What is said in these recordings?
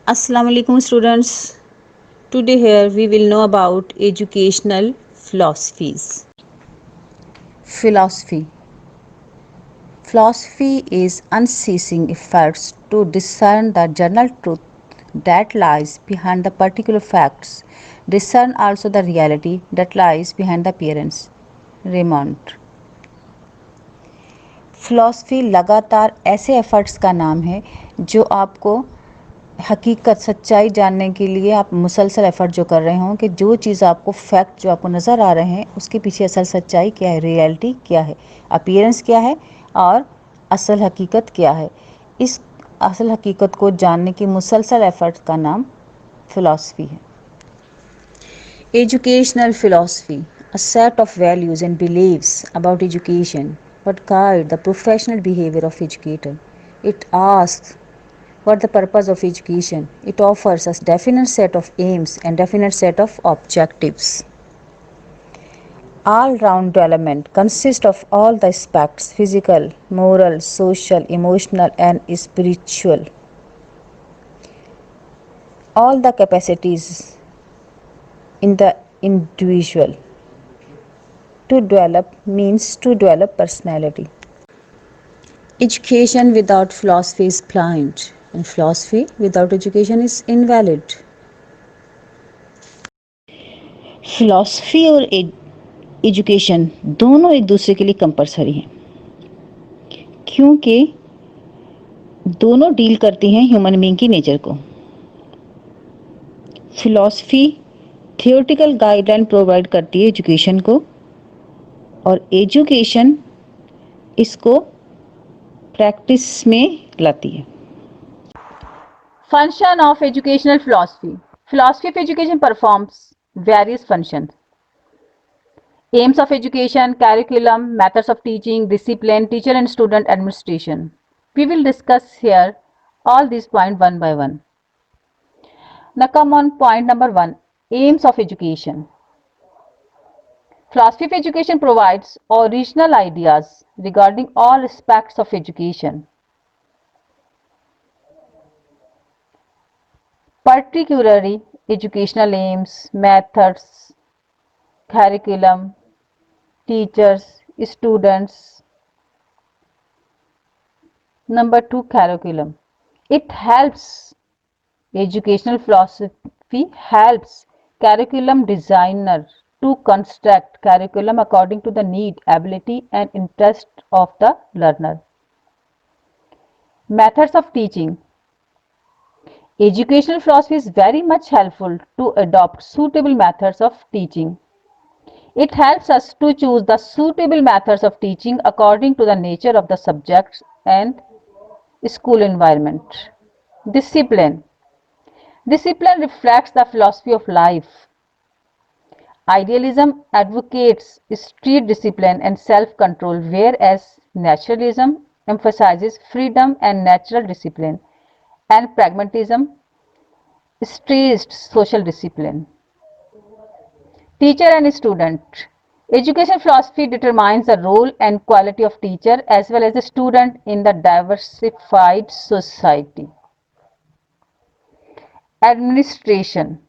Assalamu alaikum students. Today here we will know about educational philosophies. Philosophy. Philosophy is unceasing efforts to discern the general truth that lies behind the particular facts, discern also the reality that lies behind the appearance. Raymond. Philosophy लगातार ऐसे efforts का नाम है जो आपको हकीकत सच्चाई जानने के लिए आप मुसलसल एफर्ट जो कर रहे हों कि जो चीज़ आपको फैक्ट जो आपको नज़र आ रहे हैं उसके पीछे असल सच्चाई क्या है, रियलिटी क्या है, अपीयरेंस क्या है और असल हकीकत क्या है। इस असल हकीकत को जानने की मुसलसल एफर्ट का नाम फ़िलासफ़ी है। Educational philosophy, a set of values and beliefs about education what guide the professional behavior of educator. It asks what the purpose of education. It offers us definite set of aims and definite set of objectives. All-round development consists of all the aspects physical, moral, social, emotional and spiritual. All the capacities in the individual. To develop means to develop personality. Education without philosophy is blind, and philosophy without education is invalid. Philosophy और education दोनों एक दूसरे के लिए compulsory हैं क्योंकि दोनों deal करती हैं ह्यूमन बीइंग की नेचर को। फिलॉसफी थियोरेटिकल गाइडलाइन प्रोवाइड करती है एजुकेशन को और एजुकेशन इसको प्रैक्टिस में लाती है। Function of educational philosophy. Philosophy of education performs various functions. Aims of education, curriculum, methods of teaching, discipline, teacher and student administration. We will discuss here all these points one by one. Now come on point number 1, aims of education. Philosophy of education provides original ideas regarding all aspects of education, particularly educational aims, methods, curriculum, teachers, students. Number 2, curriculum. It helps, educational philosophy helps curriculum designer to construct curriculum according to the need, ability and interest of the learner. Methods of teaching. Educational philosophy is very much helpful to adopt suitable methods of teaching. It helps us to choose the suitable methods of teaching according to the nature of the subjects and school environment. Discipline. Discipline reflects the philosophy of life. Idealism advocates strict discipline and self-control, whereas naturalism emphasizes freedom and natural discipline, and pragmatism stressed social discipline. Teacher and student. Education philosophy determines the role and quality of teacher as well as the student in the diversified society. Administration.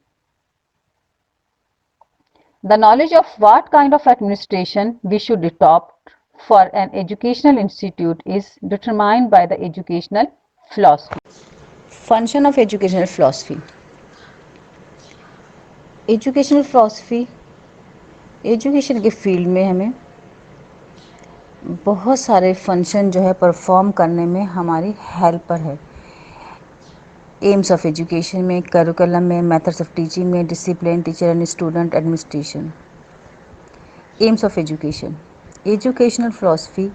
The knowledge of what kind of administration we should adopt for an educational institute is determined by the educational philosophy. Function of educational philosophy. Educational philosophy education के field में हमें बहुत सारे function जो है perform करने में हमारी हेल्पर है। एम्स ऑफ एजुकेशन में, करिकुलम में, मेथड्स ऑफ टीचिंग में, discipline, teacher and student administration. AIIMS of education, educational philosophy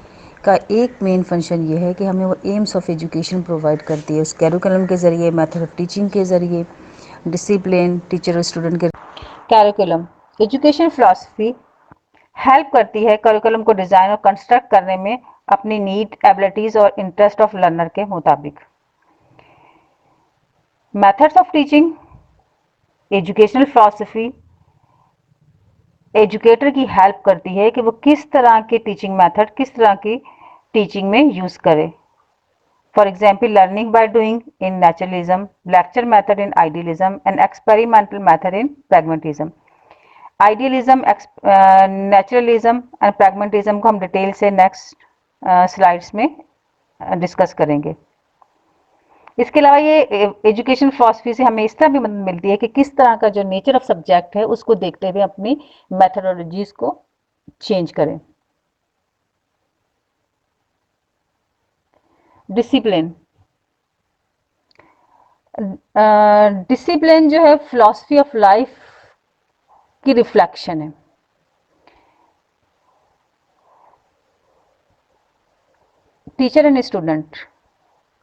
का एक मेन फंक्शन ये है कि हमें वो एम्स ऑफ एजुकेशन प्रोवाइड करती है उस करिकुलम के ज़रिए, मेथड ऑफ टीचिंग के ज़रिए, डिसिप्लिन, टीचर और स्टूडेंट के। करिकुलम एजुकेशन फिलॉसफी हेल्प करती है करिकुलम को डिज़ाइन और कंस्ट्रक्ट करने में अपनी नीड, एबिलिटीज़ और इंटरेस्ट ऑफ लर्नर के मुताबिक। Methods of teaching educational philosophy educator की हेल्प करती है कि वो किस तरह के टीचिंग मेथड, किस तरह की टीचिंग में यूज़ करे। For example, learning by doing in naturalism, lecture method in idealism, and experimental method in pragmatism. Idealism, naturalism and pragmatism को हम डिटेल से नेक्स्ट स्लाइड्स में डिस्कस करेंगे. इसके अलावा ये एजुकेशन फिलॉसफी से हमें इस तरह भी मदद मिलती है कि किस तरह का जो नेचर ऑफ सब्जेक्ट है उसको देखते हुए अपनी मेथोडोलॉजीज को चेंज करें. डिसिप्लिन. डिसिप्लिन जो है फिलॉसफी ऑफ लाइफ की रिफ्लेक्शन है. Teacher and student.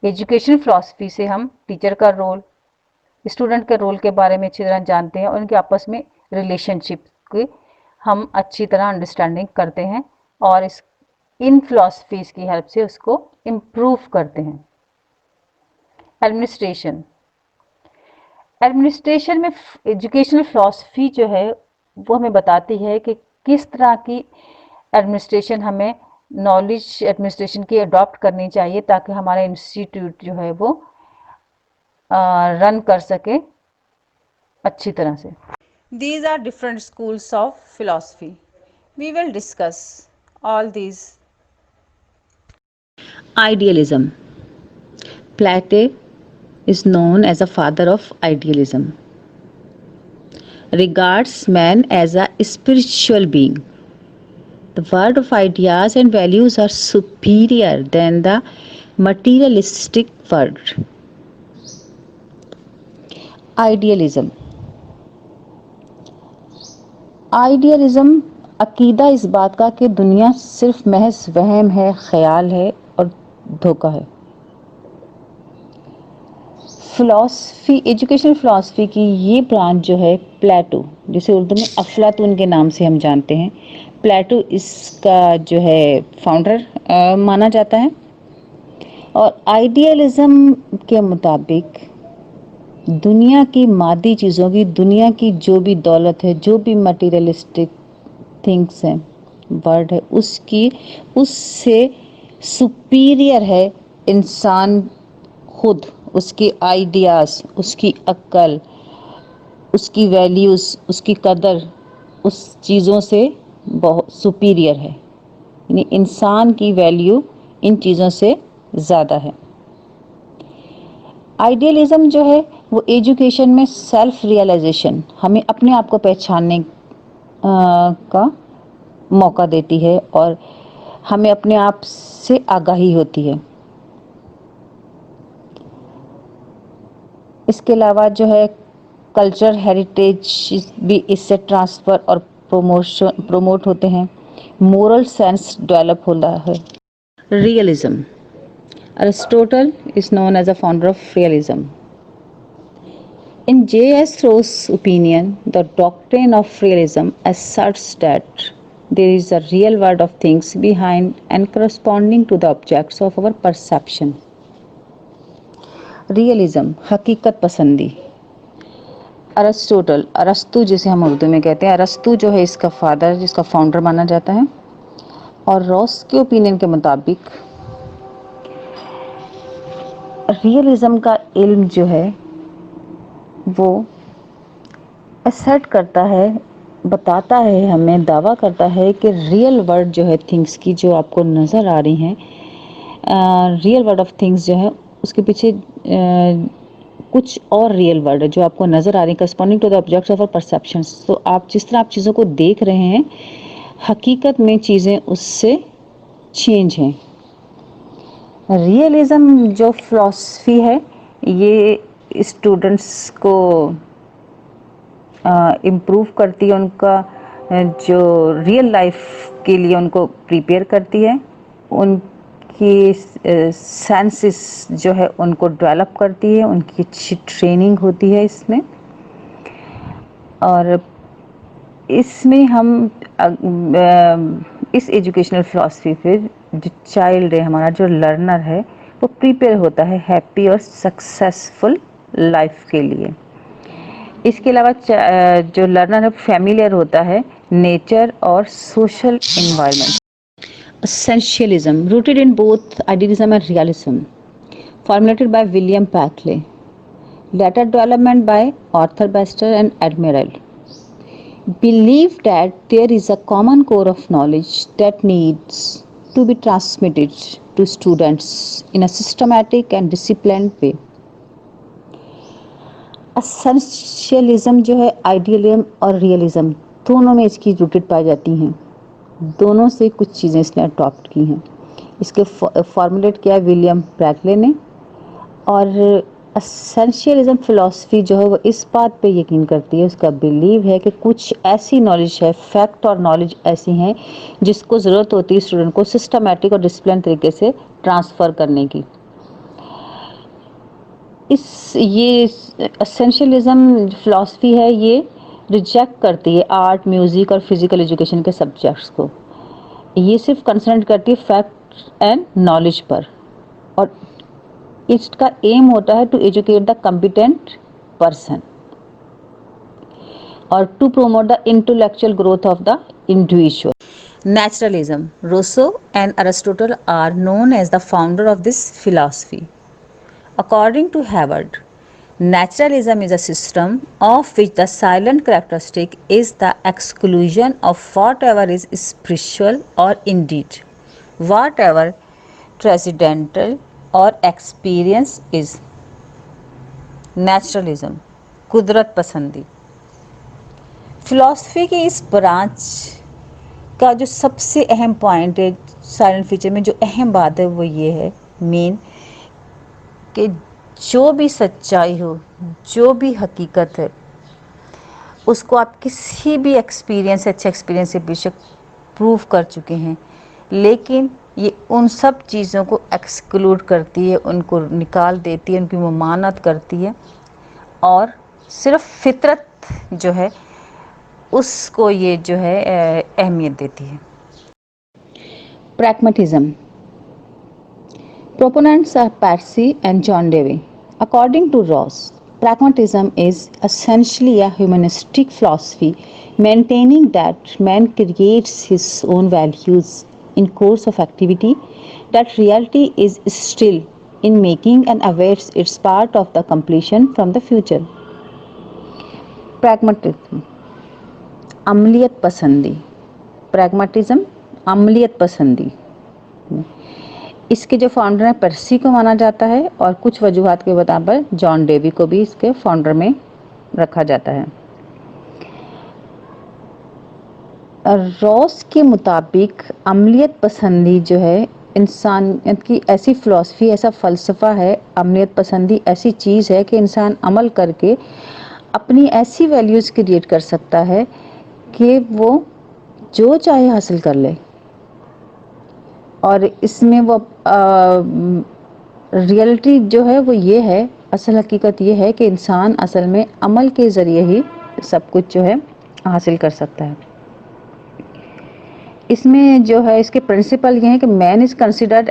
Education philosophy से हम टीचर का रोल, स्टूडेंट के रोल के बारे में अच्छी तरह जानते हैं और उनके आपस में रिलेशनशिप की हम अच्छी तरह अंडरस्टैंडिंग करते हैं और इन फिलॉसफीज की हेल्प से उसको इम्प्रूव करते हैं. एडमिनिस्ट्रेशन. एडमिनिस्ट्रेशन में एजुकेशनल फिलॉसफी जो है वो हमें बताती है कि किस तरह की एडमिनिस्ट्रेशन हमें नॉलेज एडमिनिस्ट्रेशन की अडॉप्ट करनी चाहिए ताकि हमारा इंस्टीट्यूट जो है वो रन कर सके अच्छी तरह से. These are different schools of philosophy. We will discuss all these. Idealism. Plato is known as a father of idealism. Regards man as a spiritual being. The world of ideas and values are superior than the materialistic world. Idealism. Idealism अकीदा इस बात का कि दुनिया सिर्फ महज वहम है, ख्याल है और धोखा है. फिलॉसफी, एजुकेशनल फिलॉसफी की ये ब्रांच जो है प्लेटो, जिसे उर्दू में अफलातून के नाम से हम जानते हैं, प्लेटो इसका जो है फाउंडर माना जाता है. और आइडियलिज्म के मुताबिक दुनिया की मादी चीज़ों की, दुनिया की जो भी दौलत है, जो भी मटीरियलिस्टिक थिंग्स हैं, वर्ड है, उससे सुपीरियर है इंसान खुद, उसके आइडियाज़, उसकी अक्ल, उसकी वैल्यूज़, उसकी कदर उस चीज़ों से बहुत सुपीरियर है. यानी इंसान की वैल्यू इन चीज़ों से ज़्यादा है. आइडियलिज्म जो है वो एजुकेशन में सेल्फ रियलाइजेशन, हमें अपने आप को पहचानने का मौका देती है और हमें अपने आप से आगाही होती है. इसके अलावा जो है कल्चर हेरिटेज भी इससे ट्रांसफ़र और प्रमोट होते हैं. मोरल सेंस डेवलप होता है. Realism. Aristotle is known as a founder of realism. In J.S. Rowe's opinion, the doctrine of realism asserts that there is a real world of things behind and corresponding to the objects of our perception. Realism, हकीकत पसंदी. Aristotle, अरस्तु जिसे हम उर्दू में कहते हैं, अरस्तु जो है इसका फादर, जिसका फाउंडर माना जाता है. और रॉस के ओपिनियन के मुताबिक रियलिज्म का इल्म जो है वो असर्ट करता है, बताता है, हमें दावा करता है कि रियल वर्ल्ड जो है थिंग्स की, जो आपको नज़र आ रही हैं, रियल वर्ल्ड ऑफ थिंग्स जो है उसके पीछे कुछ और रियल वर्ल्ड है जो आपको नज़र आ रही है, corresponding to the objects of our perceptions. तो आप जिस तरह आप चीज़ों को देख रहे हैं, हकीकत में चीज़ें उससे चेंज हैं. रियलिज्म जो फिलॉसफी है ये स्टूडेंट्स को इम्प्रूव करती है, उनका जो रियल लाइफ के लिए उनको प्रिपेयर करती है, उनकी सेंसेस जो है उनको डेवलप करती है, उनकी अच्छी ट्रेनिंग होती है इसमें. और इसमें हम इस एजुकेशनल फिलॉसफी पे जो चाइल्ड है, हमारा जो लर्नर है, वो प्रिपेयर होता है हैप्पी और सक्सेसफुल लाइफ के लिए. इसके अलावा जो लर्नर है फैमिलियर होता है नेचर और social environment. Essentialism, rooted in both idealism and realism. formulated by William Packley. Later development by Arthur Baxter and Admiral. Believe that there is a common core of knowledge that needs to be transmitted to students in a systematic and disciplined way. Essentialism जो है idealism और realism दोनों में इसकी rooted पाई जाती हैं, दोनों से कुछ चीज़ें इसने अडॉप्ट की हैं. इसके फॉर्मुलेट किया विलियम ब्रैकले ने. और एसेंशियलिज्म फिलॉसफी जो है वो इस बात पे यकीन करती है, उसका बिलीव है कि कुछ ऐसी नॉलेज है, फैक्ट और नॉलेज ऐसी हैं जिसको ज़रूरत होती है स्टूडेंट को सिस्टमैटिक और डिसिप्लिन तरीके से ट्रांसफ़र करने की. ये एसेंशियलिज्म फिलॉसफी है, ये रिजेक्ट करती है आर्ट, म्यूज़िक और फिज़िकल एजुकेशन के सब्जेक्ट्स को. ये सिर्फ कंसर्न करती है फैक्ट एंड नॉलेज पर, और इसका एम होता है to educate the competent person और to promote the intellectual growth of the individual. Naturalism. Rousseau and Aristotle are known as the founder of this philosophy. According to Harvard, naturalism is a system of which the silent characteristic is the exclusion of whatever is spiritual or indeed whatever transcendental or experience is. Naturalism, कुदरत पसंदी. Philosophy की इस branch का जो सबसे अहम point है silent feature में, जो अहम बात है वो ये है मेन, कि जो भी सच्चाई हो, जो भी हकीकत है, उसको आप किसी भी एक्सपीरियंस, अच्छे एक्सपीरियंस से बेशक प्रूव कर चुके हैं, लेकिन ये उन सब चीज़ों को एक्सक्लूड करती है, उनको निकाल देती है, उनकी ममानत करती है, और सिर्फ फितरत जो है उसको ये जो है अहमियत देती है. Pragmatism. Proponents are Percy and John Dewey. According to Ross, pragmatism is essentially a humanistic philosophy maintaining that man creates his own values in course of activity, that reality is still in making and awaits its part of the completion from the future. Pragmatism. अमलियत पसंदी. Pragmatism, अमलियत पसंदी. इसके जो founder हैं पर्सी को माना जाता है, और कुछ वजूहात के बता पर जॉन डेवी को भी इसके फाउंडर में रखा जाता है. रॉस के मुताबिक अमलियत पसंदी जो है इंसानियत की ऐसी फ़िलॉसफी, ऐसा फ़लसफ़ा है. अमलियत पसंदी ऐसी चीज़ है कि इंसान अमल करके अपनी ऐसी वैल्यूज़ क्रिएट कर सकता है कि वो जो चाहे हासिल कर ले, और इसमें वो रियलिटी जो है वो ये है, असल हकीकत ये है कि इंसान असल में अमल के ज़रिए ही सब कुछ जो है हासिल कर सकता है. इसमें जो है इसके प्रिंसिपल ये हैं कि man is considered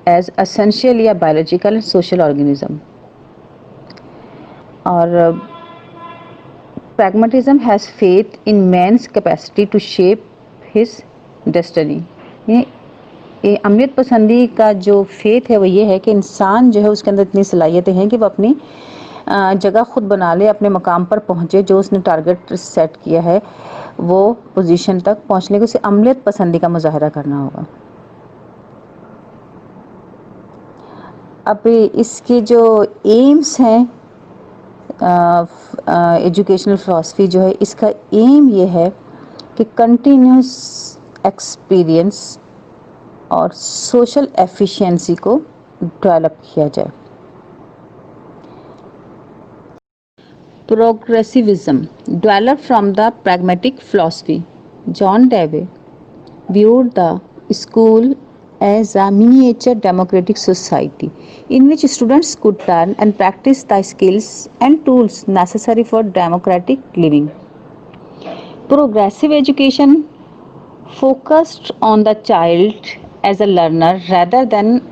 as essential या बायोलॉजिकल एंड सोशल ऑर्गेनिज्म. और pragmatism has faith in man's capacity to shape his destiny. ये अमलियत पसंदी का जो फेथ है वो ये है कि इंसान जो है उसके अंदर इतनी सलाहियतें हैं कि वो अपनी जगह खुद बना ले, अपने मकाम पर पहुँचे, जो उसने टारगेट सेट किया है वो पोजीशन तक पहुँचने के उसे अमलियत पसंदी का मुजाहरा करना होगा. अब इसके जो एम्स हैं एजुकेशनल फ़िलॉसफी जो है, इसका एम ये है कि कंटिन्यूस एक्सपीरियंस और सोशल एफिशिएंसी को डेवलप किया जाए. Progressivism develop from the pragmatic philosophy. John Dewey viewed the school as a miniature democratic society in which students could learn and practice the skills and tools necessary for democratic living. Progressive education focused on the child as a learner rather than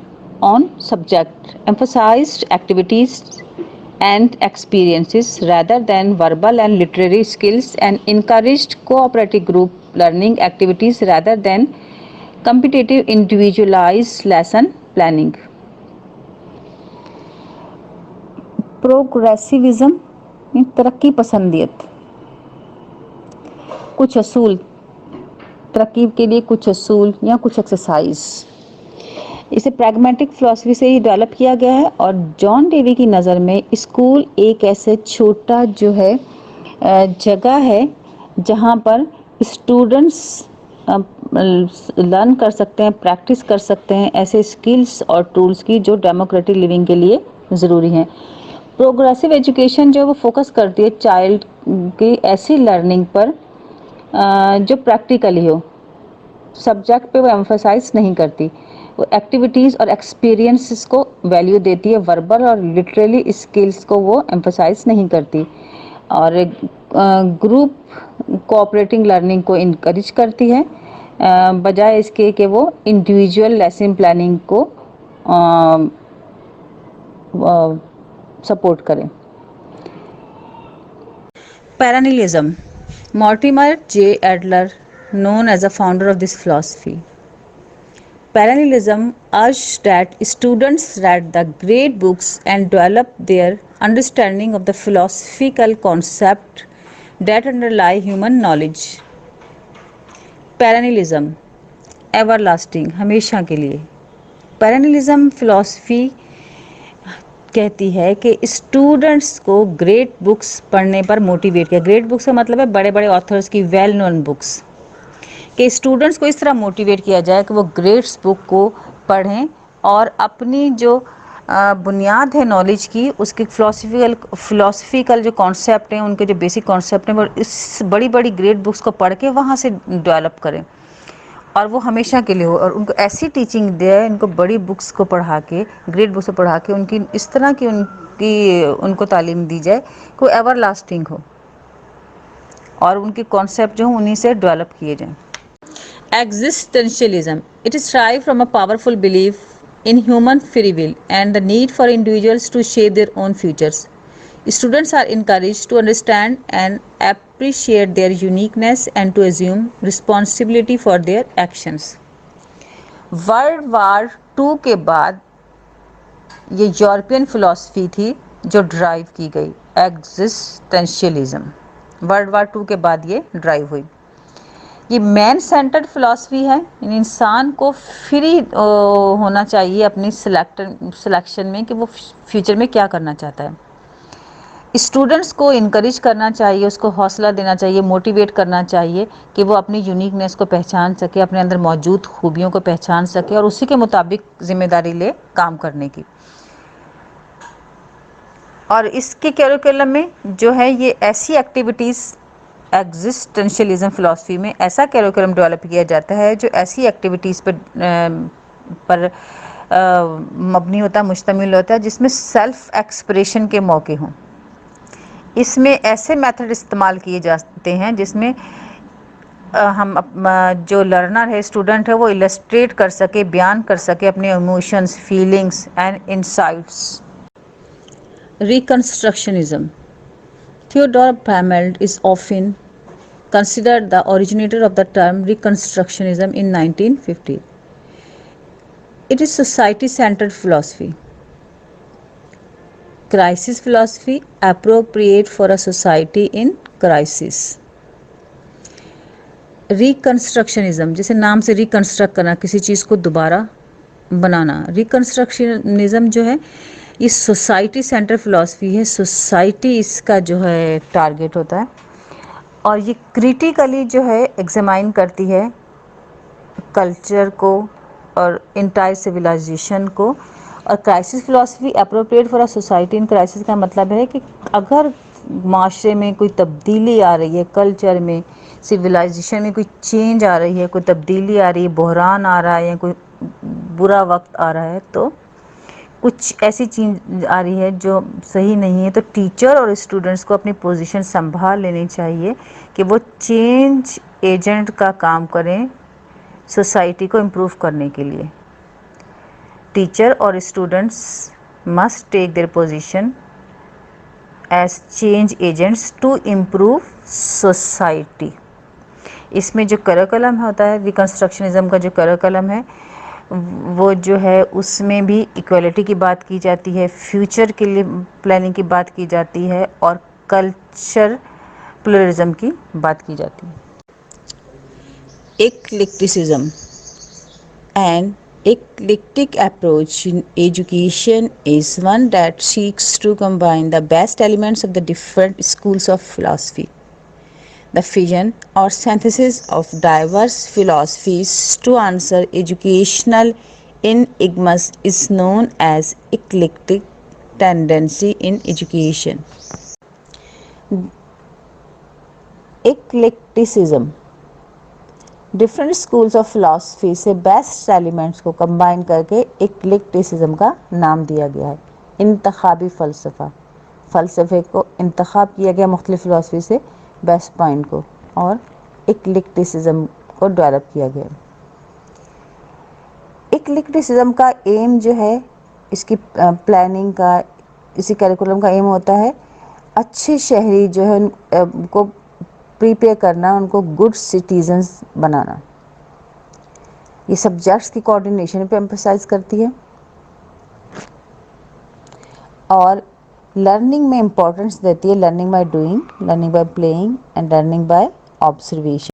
on subject, emphasized activities and experiences rather than verbal and literary skills, and encouraged cooperative group learning activities rather than competitive individualized lesson planning. प्रोग्रेसिविज्म तरक्की पसंदियत, कुछ असूल, तरक्की के लिए कुछ असूल या कुछ एक्सरसाइज। इसे प्रैग्मेटिक फिलॉसफी से ही डेवलप किया गया है और जॉन डेवी की नज़र में स्कूल एक ऐसे छोटा जो है जगह है जहाँ पर स्टूडेंट्स लर्न कर सकते हैं, प्रैक्टिस कर सकते हैं ऐसे स्किल्स और टूल्स की जो डेमोक्रेटिक लिविंग के लिए ज़रूरी हैं। प्रोग्रेसिव एजुकेशन जो वो फोकस करती है चाइल्ड की ऐसी लर्निंग पर जो प्रैक्टिकली हो, सब्जेक्ट पे वो एम्फसाइज नहीं करती, वो एक्टिविटीज़ और एक्सपीरियंसेस को वैल्यू देती है, वर्बल और लिटरली स्किल्स को वो एम्फसाइज नहीं करती, और ग्रुप कोऑपरेटिंग लर्निंग को इनकरेज करती है बजाय इसके कि वो इंडिविजुअल लेसन प्लानिंग को सपोर्ट करें। Perennialism. Mortimer J. Adler, known as the founder of this philosophy. Perennialism urged that students read the great books and develop their understanding of the philosophical concepts that underlie human knowledge. Perennialism, everlasting, हमेशा के लिए। Perennialism philosophy कहती है कि students को great books पढ़ने पर motivate किया। ग्रेट बुक्स का मतलब है बड़े बड़े ऑथर्स की वेल नोन बुक्स, कि स्टूडेंट्स को इस तरह मोटिवेट किया जाए कि वो ग्रेट्स बुक को पढ़ें और अपनी जो बुनियाद है नॉलेज की, उसके फिलोसफिकल जो कॉन्सेप्ट हैं, उनके जो बेसिक कॉन्सेप्ट हैं, वो इस बड़ी बड़ी ग्रेट बुक्स को पढ़ के वहाँ से डेवलप करें और वो हमेशा के लिए हो, और उनको ऐसी टीचिंग दे, इनको बड़ी बुक्स को पढ़ा के, ग्रेट बुक्स को पढ़ा के उनकी इस तरह की उनको तालीम दी जाए कि वो एवर लास्टिंग हो और उनके कॉन्सेप्ट जो हों उन्हीं से डेवलप किए जाएं। Existentialism. It is derived from a powerful belief in human free will and the need for individuals to shape their own futures. Students are encouraged to understand and appreciate their uniqueness and to assume responsibility for their actions. World war 2 के बाद ये European philosophy थी जो drive की गई, existentialism. World war 2 के बाद ये ड्राइव हुई। ये मैन सेंटर्ड फिलॉसफी है, इंसान को फ्री होना चाहिए अपनी सिलेक्शन में कि वो फ्यूचर में क्या करना चाहता है। स्टूडेंट्स को इनकरेज करना चाहिए, उसको हौसला देना चाहिए, मोटिवेट करना चाहिए कि वो अपनी यूनिकनेस को पहचान सके, अपने अंदर मौजूद खूबियों को पहचान सके और उसी के मुताबिक जिम्मेदारी ले काम करने की। और इसके करिकुलम में जो है ये ऐसी एक्टिविटीज़, एग्जिस्टेंशियलिज्म फिलॉसफी में ऐसा करिकुलम डेवलप किया जाता है जो ऐसी एक्टिविटीज़ पर मबनी होता है, मुश्तमिल होता है, जिसमें सेल्फ एक्सप्रेशन के मौके हों। इसमें ऐसे मेथड इस्तेमाल किए जाते हैं जिसमें हम जो लर्नर है, स्टूडेंट है, वो इलस्ट्रेट कर सके, बयान कर सके अपने emotions, feelings and insights. Reconstructionism. Theodor Brameld is often considered the originator of the term Reconstructionism in 1950. It is society-centered philosophy. Crisis philosophy, appropriate for a society in crisis. Reconstructionism, जैसे नाम से reconstruct करना, किसी चीज़ को दोबारा बनाना। रिकन्स्ट्रक्शनिज्म जो है ये सोसाइटी सेंटर फिलॉसफी है, सोसाइटी इसका जो है टारगेट होता है और ये क्रिटिकली जो है एग्जामाइन करती है कल्चर को और इंटायर सिविलाइजेशन को। और crisis philosophy, appropriate for a society in crisis का मतलब है कि अगर माशरे में कोई तब्दीली आ रही है, कल्चर में, सिविलाइजेशन में कोई चेंज आ रही है, कोई तब्दीली आ रही है, बहरान आ रहा है या कोई बुरा वक्त आ रहा है, तो कुछ ऐसी चीज़ आ रही है जो सही नहीं है, तो टीचर और स्टूडेंट्स को अपनी पोजीशन संभाल लेनी चाहिए कि वो चेंज एजेंट का काम करें सोसाइटी को इम्प्रूव करने के लिए। टीचर और students must take their position as change agents to improve society. इसमें जो करिकुलम होता है, रिकन्स्ट्रक्शनिज्म का जो करिकुलम है, وہ جو ہے اس میں بھی ایکویلٹی کی بات کی جاتی ہے، فیوچر کے لیے پلاننگ کی بات کی جاتی ہے، اور کلچر پلورزم کی بات کی جاتی ہے۔ ایکلیکٹیسزم An eclectic approach in education is one that seeks to combine the best elements of the different schools of philosophy. The fusion or synthesis of diverse philosophies to answer educational enigmas is known as eclectic tendency in education. Eclecticism different schools of philosophy سے best elements کو combine کر کے ایکلیکٹیسزم کا نام دیا گیا ہے۔ انتخابی فلسفے کو انتخاب کیا گیا مختلف فلاسفی سے بیسٹ پوائنٹ کو، اور ایکلیکٹیسزم کو ڈیولپ کیا گیا۔ ایکلیکٹیسزم کا ایم جو ہے، اس کی پلاننگ کا، اسی کریکولم کا ایم ہوتا ہے اچھے شہری جو ہے ان کو پریپیئر کرنا، ان کو گڈ سٹیزنز بنانا۔ یہ سبجیکٹس کی کوآرڈینیشن پہ ایمفسائز کرتی ہے، اور لرننگ میں امپورٹنس دیتی ہے، learning by doing, learning by playing and learning by observation.